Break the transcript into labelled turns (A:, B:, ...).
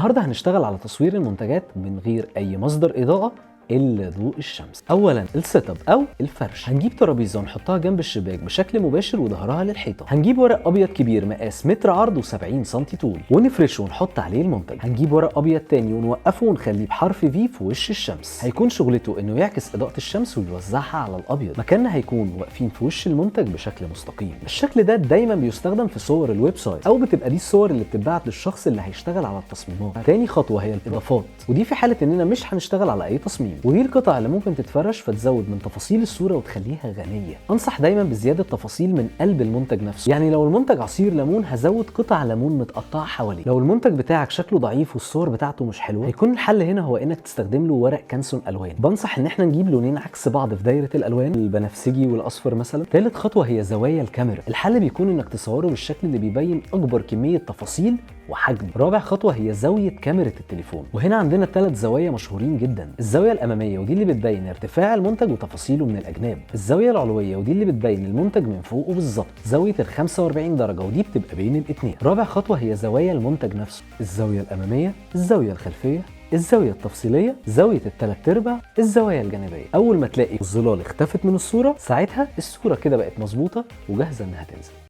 A: النهارده هنشتغل على تصوير المنتجات من غير اي مصدر اضاءه الا ضوء الشمس. اولا السيت اب او الفرش، هنجيب ترابيزه ونحطها جنب الشباك بشكل مباشر وظهرها للحيطه. هنجيب ورق ابيض كبير مقاس متر عرض و70 سم طول ونفرشه ونحط عليه المنتج. هنجيب ورق ابيض تاني ونوقفه ونخليه بحرف في وش الشمس، هيكون شغلته انه يعكس اضاءه الشمس ويوزعها على الابيض. مكاننا هيكون واقفين في وش المنتج بشكل مستقيم. الشكل ده دايما بيستخدم في صور الويب سايت، او بتبقى دي الصور اللي بتتبعت للشخص اللي هيشتغل على التصميمات. تاني خطوه هي الاضافات، ودي في حاله اننا مش هنشتغل على اي تصميم. ودي القطع اللي ممكن تتفرش فتزود من تفاصيل الصوره وتخليها غنيه. انصح دايما بزياده تفاصيل من قلب المنتج نفسه، يعني لو المنتج عصير ليمون هزود قطع ليمون متقطعه حواليه. لو المنتج بتاعك شكله ضعيف والصور بتاعته مش حلوه، هيكون الحل هنا هو انك تستخدم له ورق كانسون الوان. بنصح ان احنا نجيب لونين عكس بعض في دايره الالوان، البنفسجي والاصفر مثلا. ثالث خطوه هي زوايا الكاميرا، الحل بيكون انك تصوره بالشكل اللي بيبين اكبر كميه تفاصيل وحجم. رابع خطوه هي زاويه كاميرا التليفون، وهنا عندنا 3 زوايا مشهورين جدا. الزاويه الاماميه ودي اللي بتبين ارتفاع المنتج وتفاصيله من الاجناب. الزاويه العلويه ودي اللي بتبين المنتج من فوقه بالظبط. زاويه ال 45 درجه ودي بتبقى بين الاثنين. رابع خطوه هي زوايا المنتج نفسه، الزاويه الاماميه، الزاويه الخلفيه، الزاويه التفصيليه، زاويه الثلاث ارباع، الزوايا الجانبيه. اول ما تلاقي الظلال اختفت من الصوره، ساعتها الصوره كده بقت مظبوطه وجاهزه انها تنزل.